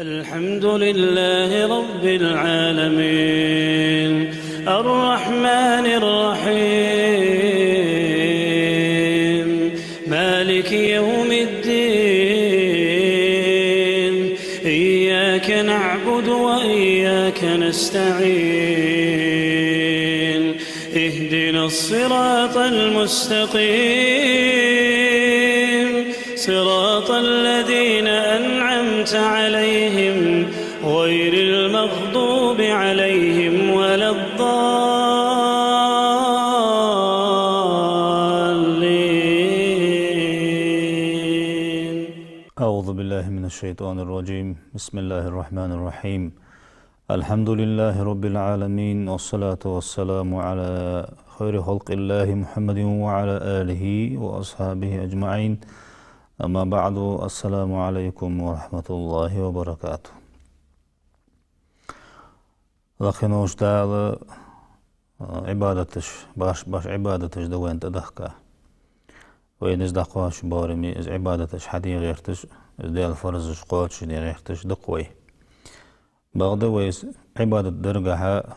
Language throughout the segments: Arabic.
الحمد لله رب العالمين الرحمن الرحيم مالك يوم الدين إياك نعبد وإياك نستعين اهدنا الصراط المستقيم صراط الذين أنعمت عليهم غير المغضوب عليهم ولا الضالين. أعوذ بالله من الشيطان الرجيم. بسم الله الرحمن الرحيم. الحمد لله رب العالمين، والصلاة والسلام على خير خلق الله محمد وعلى آله وأصحابه أجمعين. أما بعد، السلام عليكم ورحمة الله وبركاته. لخنوش تعالى عبادتش باش عبادتش دوين تدخكا وين ازدقواش بارمي از عبادتش حدي غيرتش از ديال فرزش قوتش دي غيرتش دقوي بغدا ويس عبادة درقها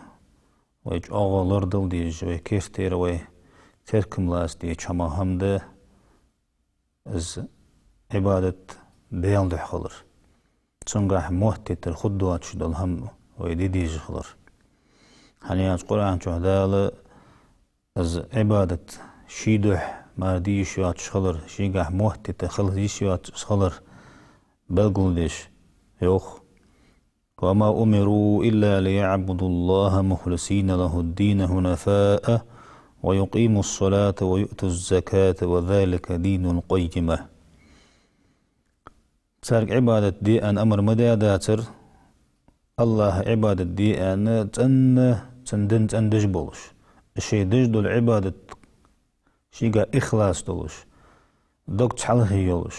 ويج أغالر دل ديج وي كيفتير وي تركم لاس دي چما همده از عبادة ديال دي خلر تنقح موهتتر خدوات شدل هم ويدي ديج خلر حنياج قرآن چهدال از عبادة شيدوح مردي شوات شخلر شيقح موهتتر خلر شوات شخلر بلقل ديش يوخ وما أمروا إلا ليعبدوا الله مخلصين له الدين هنفاء ويقيموا الصلاة ويؤتوا الزكاة وذلك دين القيمة. تارك عبادة دي أن أمر مدى داتر الله عبادة دي أن تندن تندج بولش الشي دج دول عبادة شيقا إخلاص دولش دوك تحلخي يولش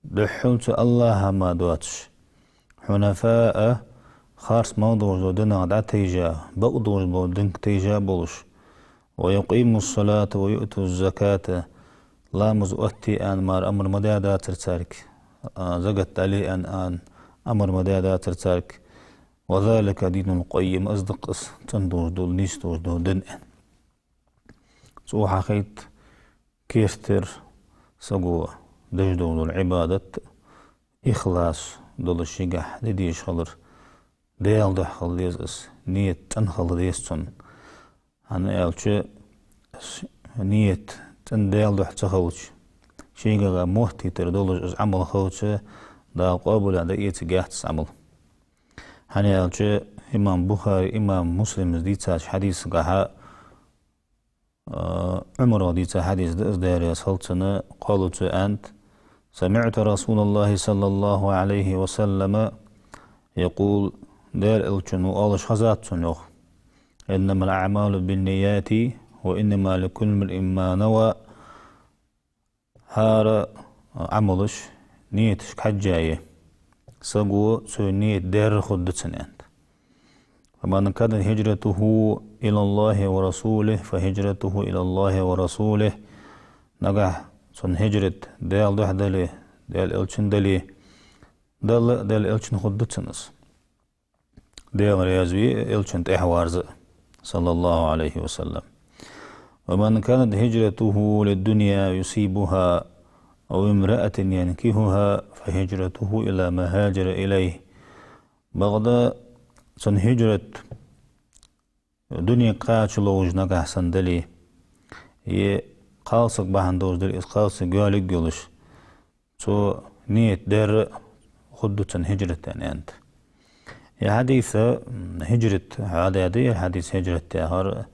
دحلت الله ما دواتش حنفاء خارس موضوع دنا دا تيجا بقدوش بودنك تيجا بولش ويقيم الصلاة ويؤتوا الزكاة لا مزؤتي أن مار أمر مدى داتر تارك زقت عليه أن أمر مدى داتر تارك وذلك دين القيم أصدق تندوش دول نيستوش دول دن سو حقيت كيفتر سقوة دجدو دول عبادة إخلاص دول الشيقح ديش خلر ديال دح خليز اس نيت تنخل ديستون هن ايالچه نيت تن ديال دح تخلش شيقا موهتي تردولج از عمل خلچه دا قابل دا ايتقاحت عمل هن ايالچه امام بخاري امام مسلم ديتاش حديث قاها عمر ديتا حديث داري اسهلتنا قالوا أنت سمعت رسول الله صلى الله عليه وسلم يقول دار الچن وآلش خزاتن يخ إنما الأعمال بالنيات وإنما لكل امرئ ما نوى هار عملش نيتش كحجاية سقو سو نيت دار خدتن أنت فمن كانت هجرته إلى الله ورسوله فهجرته إلى الله ورسوله نجح سن هجرت دال دحدلي دال الچن دلي دال الچن خدتنس دال ريازوي الچن تحوارز صلى الله عليه وسلم ومن كانت هجرته للدنيا يصيبها أو امرأة ينكهها فهجرته إلى ما هاجر إليه بغدا سن هجرت دنيا قاچلوج نگه سندلي قالسك باهندوز در اسقالسك قالك قلش تو نيت در خدوتن هجرت يعني انت يا حديث هجرت عادي حديث هجرت تهار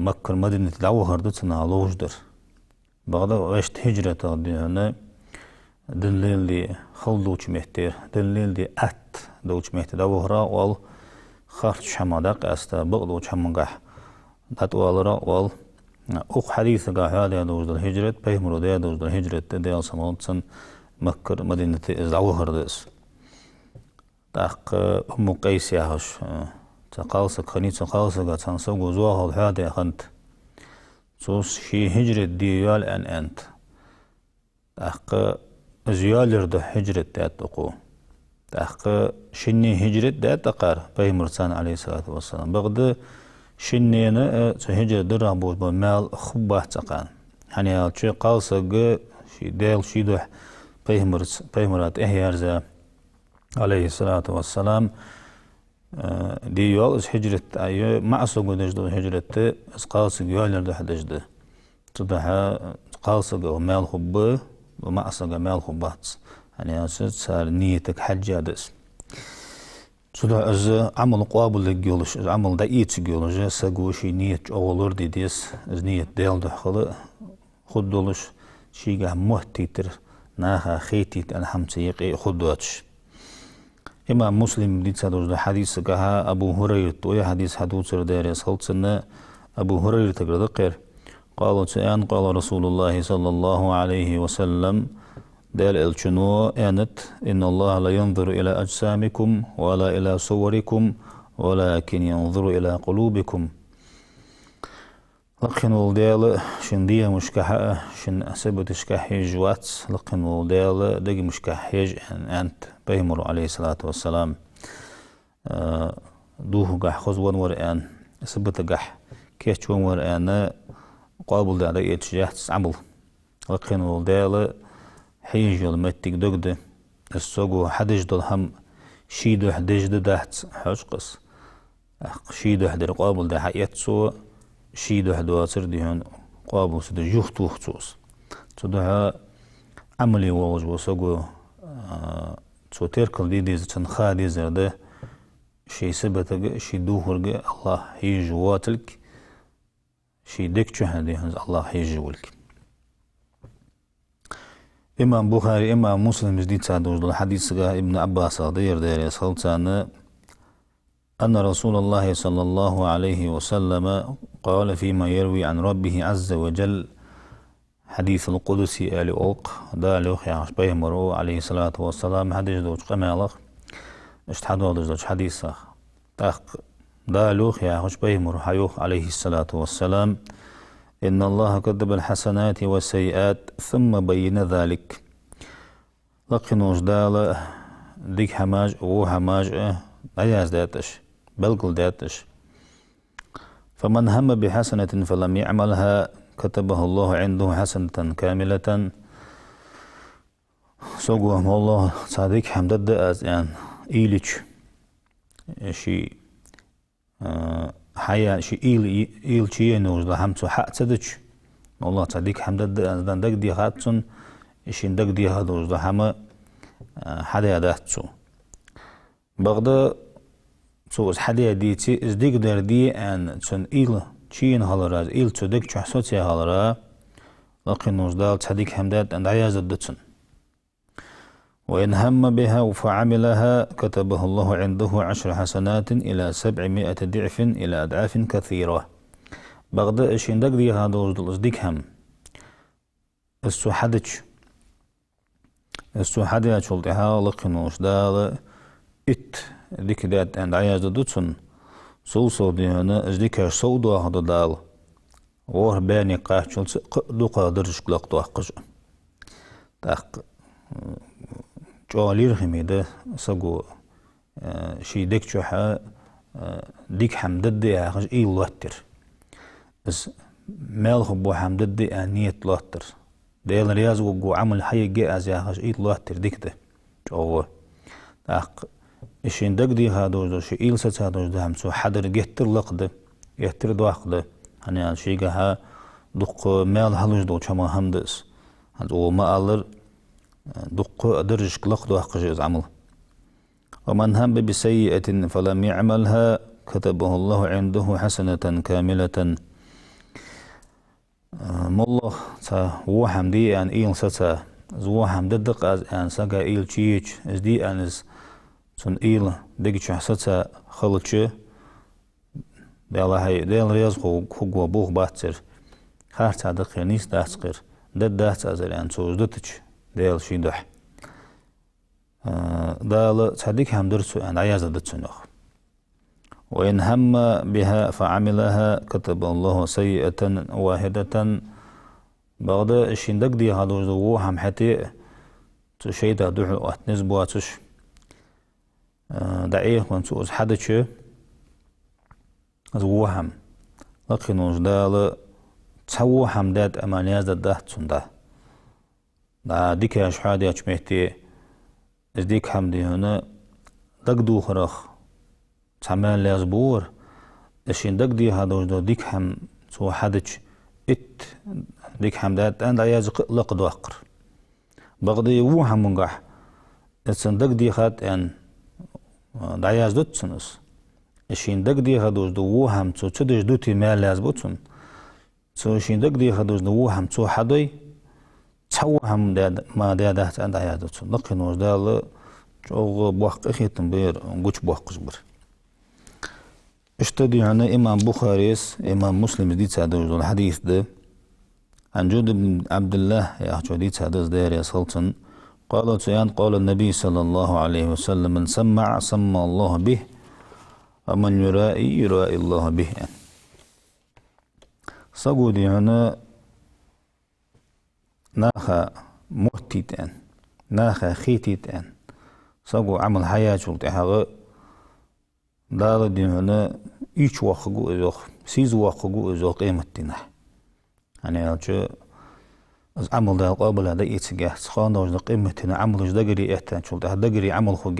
مكة مدينة الأوهر دوتنا لوج در بغدا واشت هجرت هنا دليل لي خلدوش مهتير دليل لي ات دوش مهتير أوهرا وال خارج شمادق استا بغدوش همونگه داتوالرا وال اوق حديث قاعد دوز الهجرة بيهمرو دوز الهجرة ديال سمونتسن مكة مدينة الأوهر ديس داق أم قيس ياهش تقالسك خنيت تقالسك تنسوق وزواه الحادي خنت سوس شي هجرة ديال أنت داق زيالر ده هجرة تاتقو تحق شني هجرة دا تقار بيمرسان عليه الصلاة والسلام بغد شنينا هجرة درع بود بمال خبه تقان يعني هالشي قالصق شي ديل شي دوح بيمرات إحيارزا عليه الصلاة والسلام دي يول از هجرة أيو معصق ودجدو هجرة از قالصق يولر ده دجدو تدحى قالصق ومال خبه ومعصق مال خبات يعني صار نيتك حجة دس تدحى از عمل قابل لجولش از عمل دقيت جولش سجوشي نيت أولور دي ديس از نيت ديل دخل خدولش شيء مهتيتر ناها خيتيت أنا حمسيق خدواتش إمام مسلم دي تصدق حديث كها أبو هريرة ويا حديث حدوث ردار سلطنا أبو هريرة تقرأ قال قال رسول الله صلى الله عليه وسلم دال الشنو أنت إن الله لا ينظر إلى أجسامكم ولا إلى صوركم ولكن ينظر إلى قلوبكم لكن ولدال شن دي مشكحة شن أسبت شكحيج وات لكن ولدال دق مشكحيج أنت بيمر عليه الصلاة والسلام دوه قح خزوان ورقان أسبت قح كيشون ورقان قابل دا يتشجحت عمل لكن ولدال حيج المتك دقد السوق حدج دل هم شيدو حدج دهت حشقس شيدو حدر قابل دا حياتسو شيدو حدواتر ديهن قابل سد جوختو خصوص تدها عملي ووج وسوق تو تركل دي ديز تنخا دي زرده شي سبتك شي دوهرق الله يجواتلك شي دكتشو هندي الله يجوالك إمام بخاري إمام مسلم جديد سادوج الحديث ابن عباس غير دير سلطان أن رسول الله صلى الله عليه وسلم قال فيما يروي عن ربه عز وجل حديث القدسي آل أوق دالوخ يعش بيمرو عليه الصلاة والسلام حديث دوج قمالخ اشتحدو دوج حديث تاق دالوخ يعش بيمرو حيوخ عليه الصلاة والسلام إن الله كتب الحسنات والسيئات ثم بين ذلك لقنوش دال ديك حماج و حماج أياز داتش بلقل داتش فمن هم بحسنة فلم يعملها كتبه الله عنده حسنة كاملة سوقهم الله صادق حمدد أز يعني إيليش شي حياة شي إيل شي نوز لحمسو حق تدش الله صادق حمدد أز دان دق دي خاتسون إشين دق دي هادوز لحما حدا يداتسو بغدا سوز حدا ديتي إز ديك در دي أن تون إيل شين هالراز إيل تدك شحصوتي هالرا لكن نوزدال تصديق حمدات أن عياز الدتن وإن هم بها فعملها كتبه الله عنده 10 حسنات إلى 700 ضعف إلى أضعاف كثيرة بغدا إشين دك دي هادوز إزديك هم السو حدج شلتها لكن نوزدال ديك دات أن عياز الدتن سو ديانا ازديكار سودو هذا دال وور باني قاچل دو قادرش قلق توقج تاق جوالير خميده سغو شي ديك چوحا ديك حمدد دي اخج اي لوتر اس مال خبو حمدد دي انيت لوتر ديل رياض وقو عمل حي جي از اخج اي لوتر ديك ده جو تاق إشين دق دي هادوز شي إيل ست هادوز ده همسو حدر جهتر لقده جهتر دواقده هني شيقها دق مال هلوش دو چما همدس هذا ما ألر دق درج لقده حقجز عمل ومن هم بسيئة فلم يعملها كتبه الله عنده حسنة كاملة مالله تا وحم دي أن إيل ست زوحم ددق أن ساقا إيل چيج از دي أنز سن إيل دقي شخصة خلتشة ديال رياض خوغوا بوغ باتر خار صادق نيس داسقر دات أزل أن سوز دتش ديال شيدح دال صادق هم درسو أن عياز دتسنخ وإن هم بها فعملها كتب الله سيئة واحدة بغدا شندق دي هادوز هم حتى تشيدا دوح واتنز بواتش دعيه ونسوز حدث از وهم لكن وجدال تسوى حمدات أمانياز دات سنده دا ديك يا شحادي أشمهتي از ديك حمدي هنا دقدو خرخ تعمل لازبور اشين دقدي هذا وجدو ديك حم سو حدث ات ديك حمدات أن دعياز لقد وقر بغدي وهم منقح اتسن دقدي خات أن دعياز دوت سنس اشين دقدي هذا وجدو وهم سو تدش دوتي مال لازبوتسن سو اشين دقدي هذا وجدو وهم سو حدوي تسوى هم ما دادات عند عيادتهم لكن وجدال جوغ بوحق اخيتن بير نقوش بوحق جبر اشتدي عنا امام بخاريس امام مسلم ديت هذا وجدال الحديث ده عن جود بن عبد الله يا احجو ديت هذا دير يا سلطن قال النبي صلى الله عليه وسلم من سمع سمى الله به ومن يرائي الله به سقودي عنا ناخا مهتيتان ناخا خيتيتان ساقو عمل حياة شلتي حاغا دالا دي هنا ايش واخقو ازوخ سيز واخقو ازوخ قيمتنا يعني الجو از عمل دا قابل هذا ايتسجاه سخان دوش دا قيمتنا عمل وش دقري احتان شلتي هذا دقري عمل خو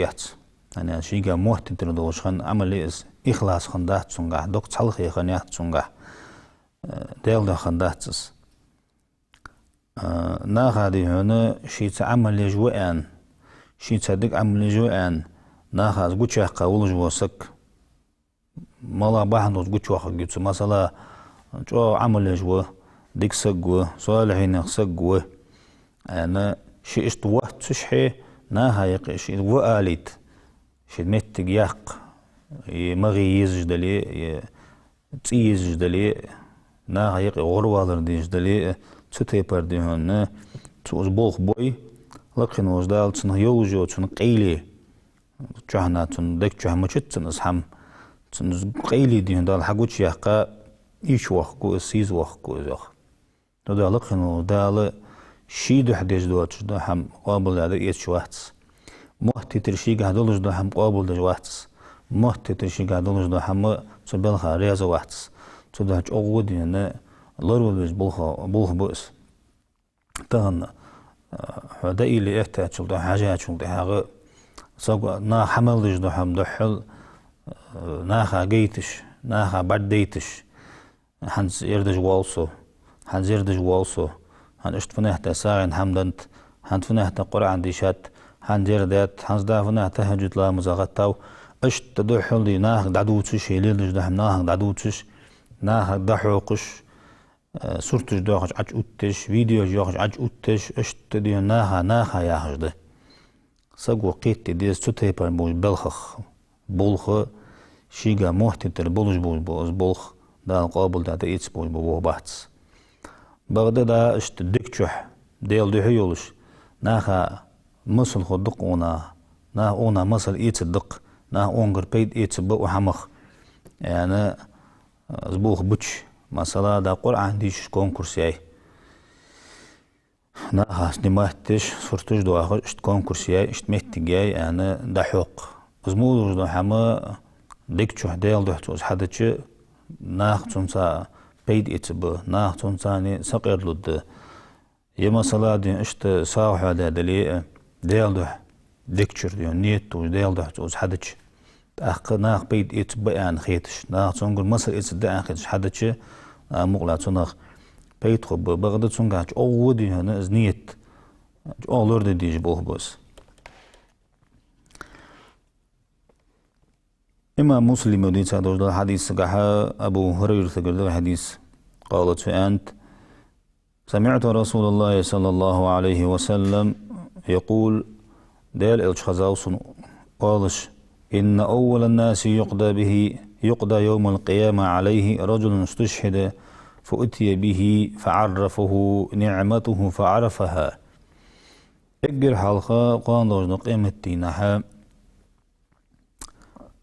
يعني شيقا مهتيتنا دوش خان عمل ايز اخلاص خان دات سنقاه دوك تحلخي خان يحت سنقاه ديل دا خان داتس ناخذ هنا شيء تعمل لجوان شيء تصدق عمل لجوان ناخذ قوتشة قاول جواسك مالا بحث قوتشة خجيت مثلا جو عمل لجوا ديك سجوا صالحين سجوا أنا شيء استوات تشحي ناها يق شيء وقاليت شيء متج يق مغيز جدلي تيز جدلي ناها يق غروالر دي جدلي تتي بردي هون توز بوخ بوي لكن وجدال تن يوجو تن قيلي جهنا تن دك جه مچت تن اسهم تن قيلي دي هندال حقوش يحقا ايش وخكو سيز وخكو زخ تدا لكن ودال شي دو حديش دو تشدا هم قابل هذا ايش وقت محتي ترشي قادلج دو هم قابل دو وقت محتي ترشي قادلج دو هم تبل خاريز وقت تدا جوغو دي هنا لارول بوخ بوس تان هذا اللي احتاج شلته حاجات شلته حاجة ساق نا حمل دج ده هم دحل نا خاجيتش نا خبرديتش هنز يردج والسو هنز يردج والسو هن اشتفناه تساعن حمدنت هنفناه تقرأ ديشات هن يردات هنز دافناه تهجد لا مزاغتاو اشت تدحل دي نا دعوتش يليردج ده هم نا دعوتش نا دحوقش صورتش داخل عج اوتش فيديو جاخل عج اوتش اشت دي ناها ياهجده ساقو قيت دي ستوتي بار بوش بلخخ بولخ شيغا محتتر بولش بوش بولخ دا قابل دا ايتس بوش بوش باتس بغدا دا اشت دكچح ديل دي هيولش ناها مصل خدق اونا مصل ايتس الدق نا اونغر بيد ايتس بو حمخ يعني زبوخ بوش مثلا دا قرآن ديش كونكورس ياي ناها سنماتش صورتش دو آخر اشت كونكورس ياي اشت مهتق ياي انا دا حوق ازمودوش دو حما ديك چوح ديل دو حتوز حدچ ناخ تونسا بيد اتبه ناخ تونساني سقير لد يا مثلا دي اشت ساوحة دا دلي ديل دو ديكچر ديو نيتو ديل دو حتوز حدچ أخ ناخ بيد اتبه ان خيتش ناخ تونقل مصر اتبه ان خيتش حدچ مغلا تنخ بيت خب بغدا تنقاش أو دي هنا زنيت أو لورد ديج بوه بس إمام مسلم ودي تادوج الحديث قحا أبو هريرة قال الحديث قالت أنت سمعت رسول الله صلى الله عليه وسلم يقول ديل الشخزاوس قالش إن أول الناس يقضى يوم القيامة عليه رجل استشهد فأتي به فعرفه نعمته فعرفها اجر حلقة قاندوج قيمة نحا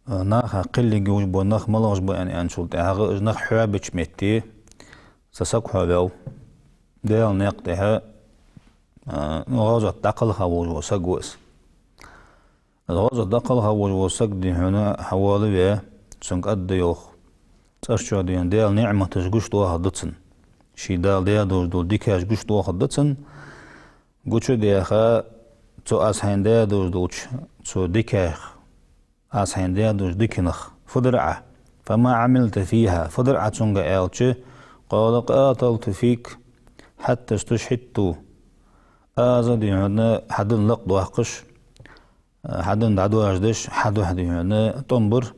ناخا قل جوج بو ناخ ملاج بو يعني انشلت هاغ ناخ حوابش متي سسق حوابو ديال نقطها نغاجة تقل خوج وسقوس الغازة دقلها وجوسك دي هنا حوالي بيه تسنك أدى يوخ تأشجع ديان ديال نعمة تشجوش دوها دتسن شي دال ديال دول ديكاش جوش دوها دتسن قوشو ديخا تو أسحين ديال دوش تو ديكاخ أسحين ديال دوش ديكنخ فدرعة فما عملت فيها فدرعة تسنك آلتش قال قاتلت فيك حتى استشهدت آزا دي هنا حدن لق دوحقش حدن دعدو أجدش حد واحد هنا تنبر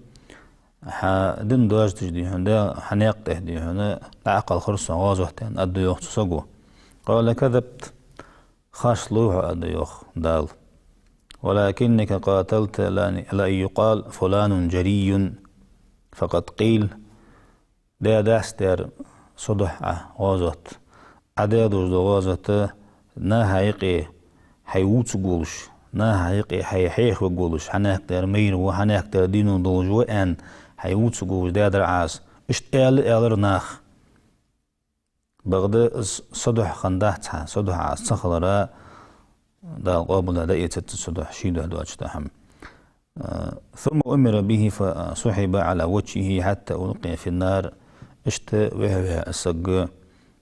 حدن دو أجدش دي هنا حنيقته دي هنا عقل خرصة غازوحتين أدو يوخ تسقو قال كذبت خاش لوح أدو يوخ دال ولكنك قاتلت لا يقال فلان جري فقد قيل دا داستر صدح غازوت عدا دو غازوت نا هايقي حيوت قولش نا هايقي حيحيخ وقولش حناك مير وحناك دينو دولجو ان حيوت قولش دادر عاس اشت آلر ناخ بغدا صدح خندحتها صدح عاس صخلرا دا قابل دا يتت صدح شيدو هدو اجتهم ثم أمر به فسحب على وجهه حتى ألقي في النار اشت وهو السق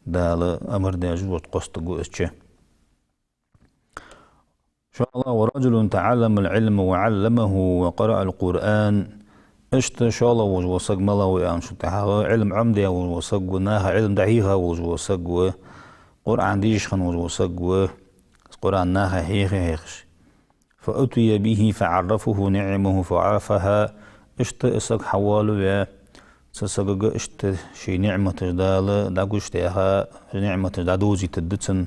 دال أمر دا جوت قصتقو اشتشه إن شاء الله ورجل تعلم العلم وعلمه وقرأ القرآن اشت إن شاء الله وجوسق ملا ويان شتها علم عمدي وجوسق وناها علم دعيها وجوسق قرآن ديش خن وجوسق قرآن ناها هيخش فأتي به فعرفه نعمه فعرفها اشت اسق حوالو يا سسق اشت شي نعمة جدال داقوش تيها نعمة جدادوزي تدتن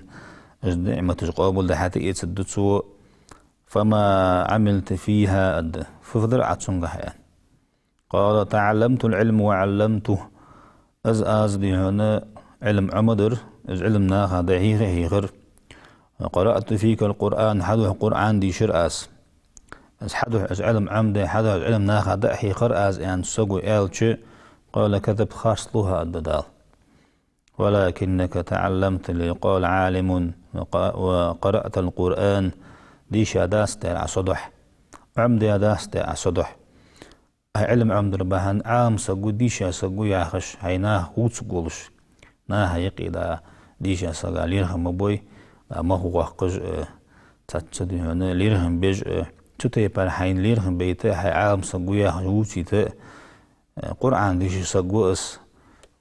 نعمة قابل ده حتى يتسدتسو فما عملت فيها أد ففضل عطسنجح يعني قال تعلمت العلم وعلمته أز دي هنا علم عمدر أز علم ناخا دعيه هيغر قرأت فيك القرآن حدو القرآن دي شرأس أز حدو أز علم عمد حدو أز علم ناخا دعيه قرأس يعني سقو آلش قال كذب خاصلها الددال ولكنك تعلمت ليقال عالم وقرأت القرآن ديش داست على صدح عمد داست على صدح علم عمد ربهن عام سقو ديش سقو ياخش هيناه وتسقولش ناه يقيدا ديش سقا ليرهم بوي ما هو قج تتصدي هنا ليرهم بيج تتيبر حين ليرهم بيته عام سقو ياخش وتيته قرآن ديش سقو اس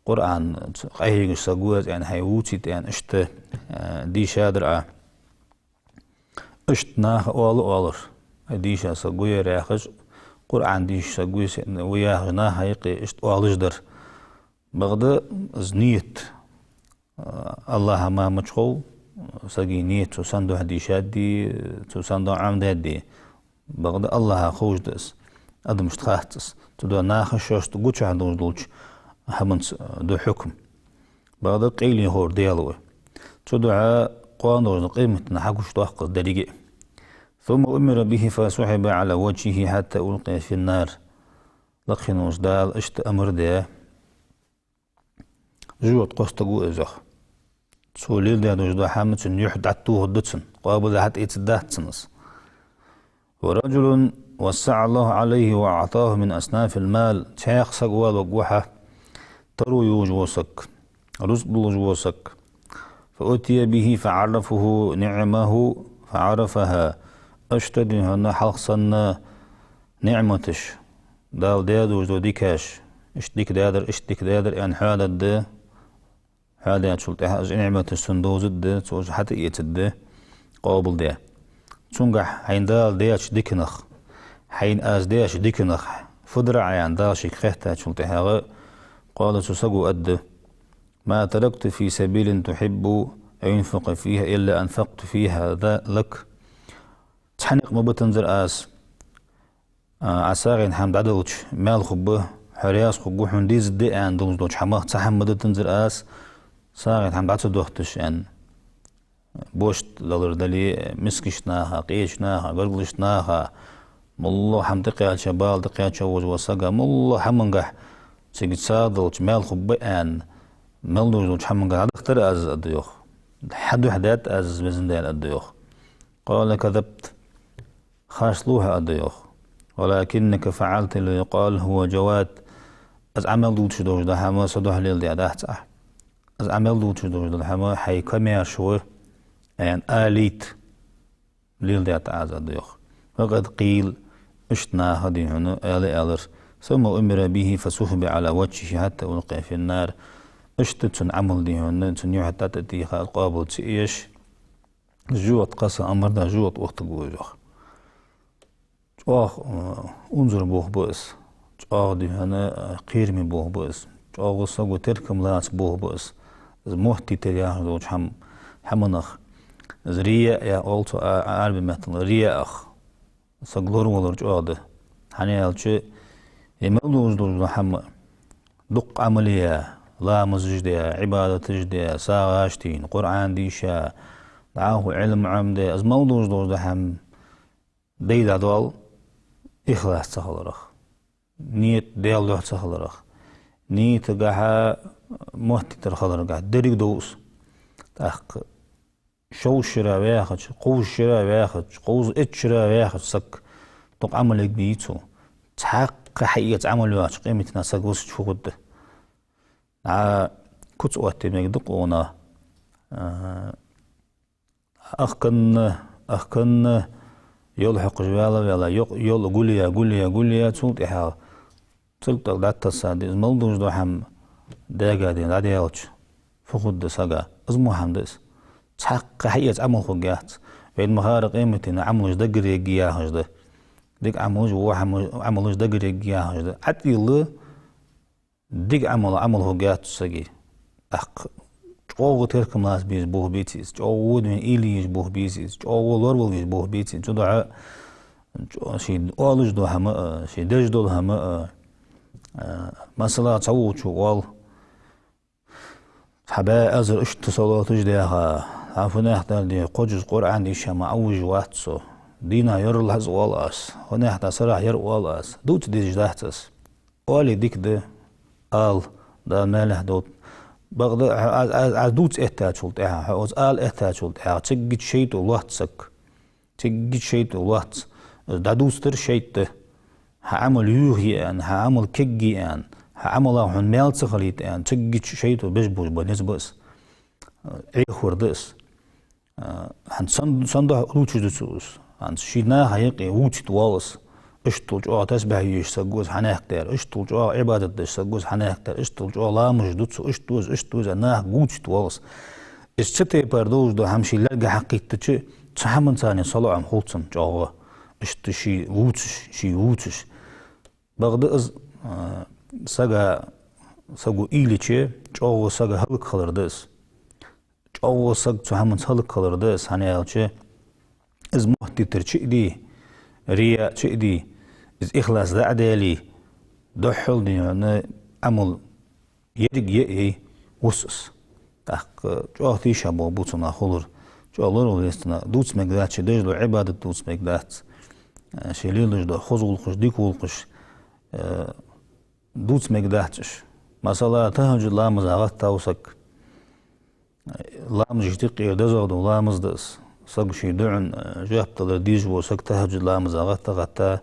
قرآن قايق سقوز يعني هيوتيت يعني اشت دي شادر اشت ناخ أولر ديش سقوية راخش قرآن ديش سقويس وياه ناخ هيقي اشت أولش در بغدا زنيت الله ما مشغول سقي نيت تساندو هديشات دي تساندو عمد هدي بغدا الله خوش دس أدم اشتخاهتس تدو ناخ شوشت قوش عندوش دولش همنس دو حكم بعد قيلي هور ديالوه تدعى قانون قيمة نحكوش توحق الدريق ثم أمر به فسحب على وجهه حتى ألقي في النار لقنوش دال اشت أمر ديه جوت قصتقو إزخ سوليل ديه دوش دو حامتن يحد عطوه الدتسن قابل حتى يتدهتسنس ورجل وسع الله عليه وأعطاه من أصناف المال تشيخ سقوال وقوحة ترو يوجوسك رزق يوجوسك فأتي به فعرفه نعمه فعرفها أشتد هنا حلقصنا نعمتش دال دادو جو ديكاش اشتك دادر يعني هذا شلت نعمتش سندوز الد توج حتى يتد قابل ده تونجح حين دال دياش ديكنخ حين أز دياش ديكنخ فدرع يعني داشك خيحتا شلت هذا قال تسقو أد ما تركت في سبيل تحب أن ينفق فيها إلا أنفقت فيها ذا لك تحنق مبتنزر آس عساغين حمد عدلوش مال خبه حرياس خبه حنديز دي أن دلوش حماه تحمد تنزر آس ساغين حمد عدلوش أن بوشت لالردالي مسكشناها قيشناها قرقلشناها مالله حمد قيال شبال دقيال شوز وساقا مالله حمنقح سيجد سادلش مال خبه أن مال دوش حمنقح هذا اختر أز الديوخ حد وحدات أز بزن ديال الديوخ قال كذبت خاشلوها أديوخ ولكنك فعلت اللي يقال هو جواد از عمل دوتش دوش ده همه صدوح لیل دیا ده تح از عمل دوتش دوش ده همه حي كمية شوي يعني آليت لیل دیا تعز أديوخ وقد قيل اشتنا هدي هنا آلر ثم أمر به فسحب على وجهه حتى ألقي في النار اشتتن عمل دي هنا تنيو حتى تتيخ القابل تيش جوت قصة أمر ده جوت وقت جوجخ انظر بوه بؤس دي هنا قيرمي بوه بؤس ساقو تركم لاس بوه بؤس محتي ترياح دوش حمنخ رياء يا أولتو عربي مثل رياء أخ ساقلور ولر ده حني ألتش يملوز دوش حم دق عملية لا مزجدية عبادة جدية ساغاشتين قرآن ديشا دعاه علم عمدي از موضوع دوش حم ديدا دول إخلاص تخلرخ نيت ديال دوح تخلرخ نيت قاها محتي ترخلر قاها دريق دوس تاخ شو شرا وياخد قوز شرا وياخد قوز اتشرا وياخد سك طق عملك بيتو تحق حقيقة عمل وياخد قيمة ناسا قوس تشوغد كتس وقت ميقدقونا أخكن يلحق جوالا ولا يل قوليا تسولت إحا تلت داتا سادي ملدوش دو حم داقا دي دادي يلش فخد دي ساقا ازمو حم ديس تحق حقيقة عمل خوقيات بين مخار قيمتنا عملوش دقر يقياهش ده ديك عملوش عملوش دقر يقياهش ده عدي الله ديك عمل خوقيات ساقي جوغو تركم لاس بيز بوه بيتيز جوغو دين إليش بوه بيتيز جوغو لورول بيز بوه بيتيز جو دعا شي أولوش دو هما شي دج دول هما مثلا تصوت شو قال حبا أزر اشت صلاة جديها عفنا احتال دي قجز قرآن دي شما أوج واتسو دينا يرل هز والاس هنا احتا سرح ير والاس دوت دي جدهتس والي ديك ده قال ده ماله دوت بغض عدوت احتاجولت عاوز احتاجولت تجد شيء ولاتسك تجد شيء ولات دادوستر شيء هعمل يوهي ان هعمل كجي ان هعمل هون ميل تخليت ان تجد شيء بجبوش بنسبس اي خردس هن صندوق روتش دسوس هن شينا هيقي ووتش والس اشتول جو تسبح يشتغوز حناختر اشتول جو عبادة دشتغوز حناختر اشتول جو لا مجدوس اشتوز اناه قوتش توالس اشتي بردوز دو همشي لرقى حقيقتش تحمن ثاني صلو عم خلصن جو اشتشي ووتش بغد از ساقو إيليچه جو ساقا هلق خلردس جو ساق تحمن هلق خلردس هنيالچه از محتي ترچي دي رياء شئدي إذ إخلاص دا عدالي دحل دي يعني عمل يرق يأي وسس تحق جوه تيشا بوبوتنا خلر جوه لرو ليستنا دوتس مقدات شدجلو عبادة دوتس مقدات شليلج دا خزول خش ديكول خش دوتس مقداتش مثلا تهجد لامز عغت تاوسك لامز يشتقي دزغدو لامز دس سقشي دعن جهبت لديج وسق تهجد لامز غتا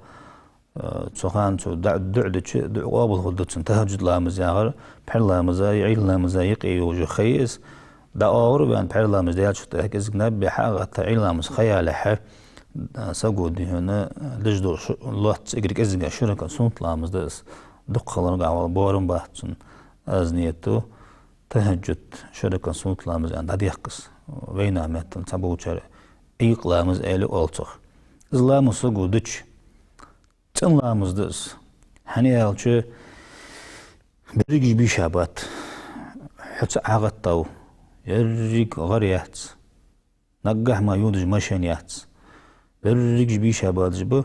تسخان تو دعدش دعوابل خدتن تهجد لامز ياغر بحر لامز يعيل لامز يقي وجو خيس دا اور بان بحر لامز ديال شت هكز نبي حاغه عيل لامز خيال ح سقو دي هنا لجدو الله تسقرك ازغا شركه صوت لامز دس دقلن قاو بورن باحتن ازنيتو تهجد شركه صوت لامز عند ديقس وينا متن تبوچر ايقلامز eli oltuq. Izlamız guduç. Çınlamızdır. Hani alçı bir şabat. Hütsa ağattav. Yerrik gariyat. Naggah ma yuduj maşaniyat. Bir şabat bu.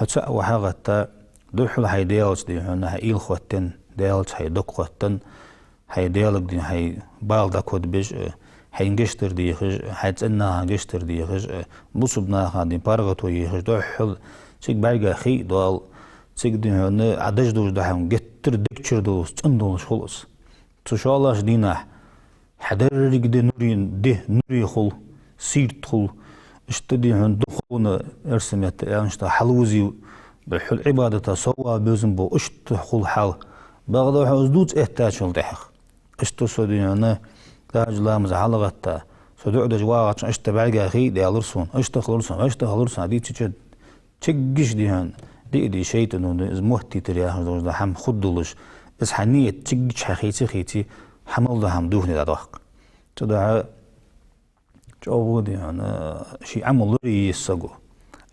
Hütsa ve ağatta duhul haydiyalç di hana il xottan diyalç haydok xottan haydiyalıq di hay balda kod beş هينجشتر دي خج هيتسنى هنجشتر دي خج مصبنا هادي بارغتو يخج دوحل تيك برجع خي دال تيك دي هنا عدج دوش ده هم جتر دكتشر دوس تندوش خلص تشالش دينا حدر رجد نورين ده نوري خل سير خل اشتدي عن دخون ارسمت انشتا حلوزي بحل عبادة سوا بيزن بو اشتخل حال بغدا حوزدوت احتاج الدحق اشتو سوديانا تاج لامز حلقتا سودو دجواغ اشتبالغا خي ديالرسون اشتخلرسون دي تشد تشجش ديهان دي شيطان از محتي تريا دا هم خدلش از حنيه تشجش خيتي حمل دا هم دوهني دا دوق تدا جو دي انا شي عمل لي يسقو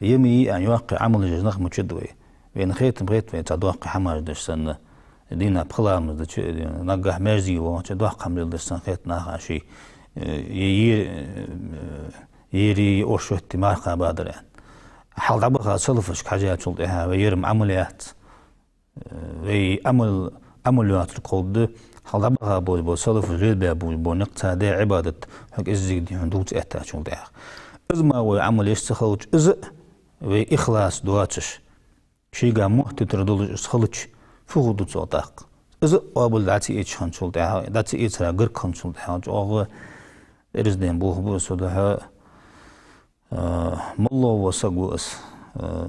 يمي ان يوقع عمل جنخ متشدوي بين خيت بغيت في تدوق حماج دش سنه دينا بخلام دا نقح ماجي و تدوق حمل دش سن خيت ناخ شي يري اوشوتي مارقه بادر يعني حال دبخ سلفش حاجات شلتها ويرم عمليات وي عمليات القود حال دبخ بو سلف غير بو نقطه دي عباده حق ازيد دي دوت احتاج شلتها ازما وعمل يستخلج از وي اخلاص دواتش شيغا محتتردل سخلج فوق صوتاق از قابل داتي ايش خان شلتها داتي ايش را غير خان شلتها جو ارزدين بو سودها مالله وسقوس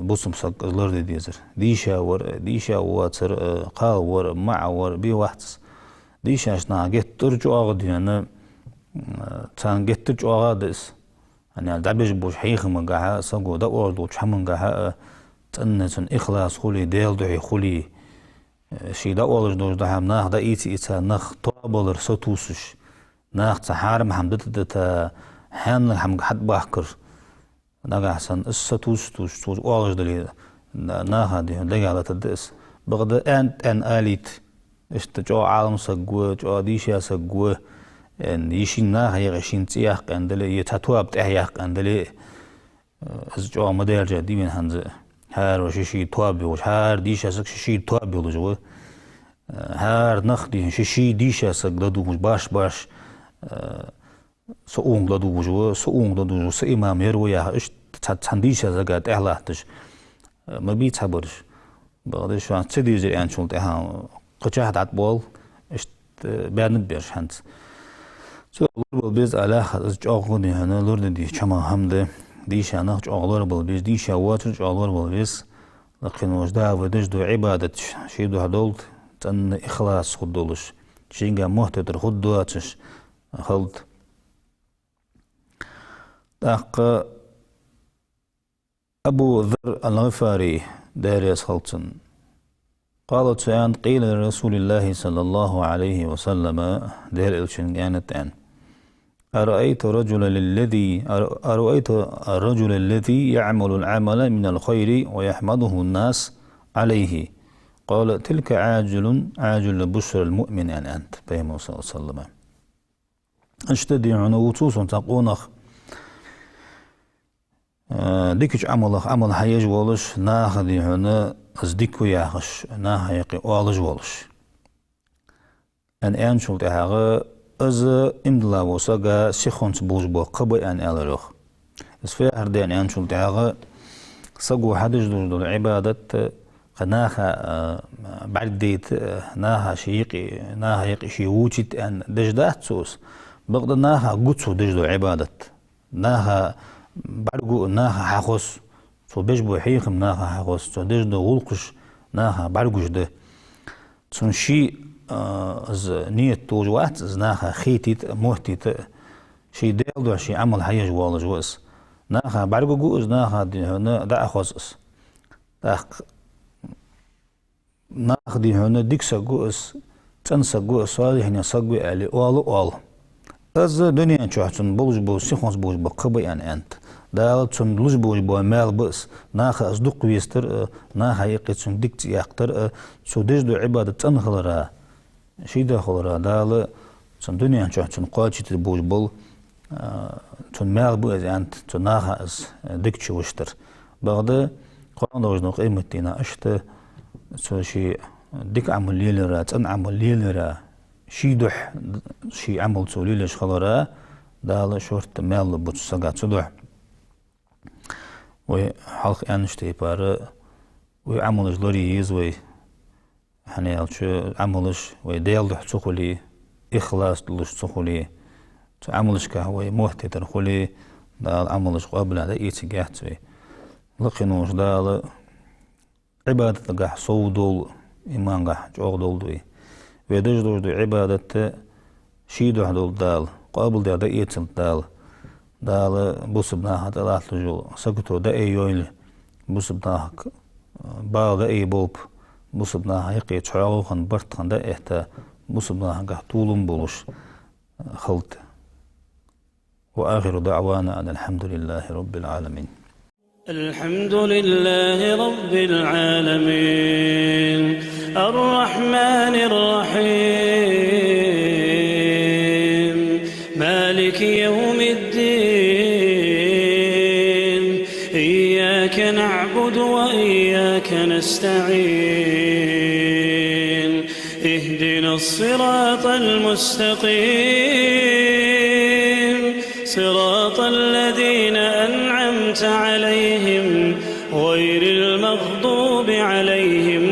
بوسم سق لرد ديزر ديشا واتر قاور معور بي وقت ديشا شنا جت ترجع غدينا تان جت ترجع غادس انا دبج بوش حيخ مغا سقو دا اولدو چمنغا تنن اخلاص خولي ديل دحي خولي شي دا اولج دو دا هم ناخ دا ايتا نخ طابلر ستوسش ناخ تحارم حمدت حن هم حد باكر ناقا حسن الستوس توس واغج دلي ناها دي لقالة الدس بغدا ان آليت اشتجو عالم سقوه جو ديشا سقوه ان يشين ناها يغشين تياق اندلي يتاتواب تحياق اندلي از جو مدير جدي من هنز هار وشيشي توابي وش هار ديشا سق شيشي توابي وجوه هار نخدي شيشي ديشا سق لدو مش باش سؤون لدو وجوه سإمام يرويها إيش تنديشة زقات إحلاتش ما بيتحبرش بعدش شو عن تدي زي عن شو تها قشاهد عتبول إيش بيرند بيرش هنت سو بالبيز على خذ جاغوني هنا لورد دي شما همده ديشة نخ جاغلور بالبيز ديشة واتر جاغلور بالبيز لكن وجدا ودش دو عبادة شيء دو هدولت تن إخلاص خدولش شيء محتدر خدواتش خلط داق أبو ذر الغفاري داريس خلطن قالت سيان قيل لرسول الله صلى الله عليه وسلم دير الشنجانتان أرأيت الرجل الذي يعمل العمل من الخير ويحمده الناس عليه قال تلك عاجل بشر المؤمن أنت بهم صلى الله عليه وسلم اشتدي عنوتوس تقونخ ديكش عمل حياج والش ناخدي هنا ازديكو ياخش ناهيقي والج والش ان انشول تاغا از امدلا وساغا سيخونس بوجبو قبي ان الروخ اسفي هردين انشول تاغا سقو حدج دول عبادة ناها بعديت ناها شيقي شي وجد ان دجدات سوس بغض ناها قدسو دجدو عبادة ناها بعرقو ناها حاخوس سو بيجبو حيخم ناها حاخوس سو دجدو غلقش ناها بعرقوش ده سون شي از نيت توجوات از ناها خيتيت موهتيت شي ديلدو شي عمل حياج والج وس ناها بعرقو از ناها دي هنا دا اخوز اس ناخ دي هنا ديك ساقو اس تنساقو صالح نساقو علي اول از دنيا چوحتن بولج بو سيخونس بولج بو قبي يعني انت دال تون لوج بولج بو مال بس ناخ از دوق ويستر ناخ يقيتون ديك يقتر سو دجدو عبادة تنخلرا شي داخلرا دال تون دنيا چوحتن قاچيت بولج بول تون مال بو از انت تون ناخ از ديك چوشتر بعد قرآن دوجنو قيمتنا اشت سو شي ديك عمل ليلرا تن عمل ليلرا شي دح شي عمل سوليلش خلرا دال شورت مال بوتساغا تدح وي حلق انشتي بار وي عملش لوري يزوي هنيالشو عملش وي ديال دح تخولي اخلاص دلش تخولي عملش كهوي محتتر خولي دال عملش قبل هذا يتجاهتوي لقنوش دال عبادة قح صودول إيمان قح جوغدول دوي ويدجدوش دو عبادة شيدو حدول دال قابل دا يتل دال بوسبناها دلات لجول سكتو دا يويل بوسبناها باغ بوب بوسبناها يقي تشعوخن برتخن دا إحتا بوسبناها قح طولن بولوش خلط وآخر دعوانا أن الحمد لله رب العالمين. الحمد لله رب العالمين الرحمن الرحيم مالك يوم الدين إياك نعبد وإياك نستعين اهدنا الصراط المستقيم صراط الذين أنعمت عليهم غير المغضوب عليهم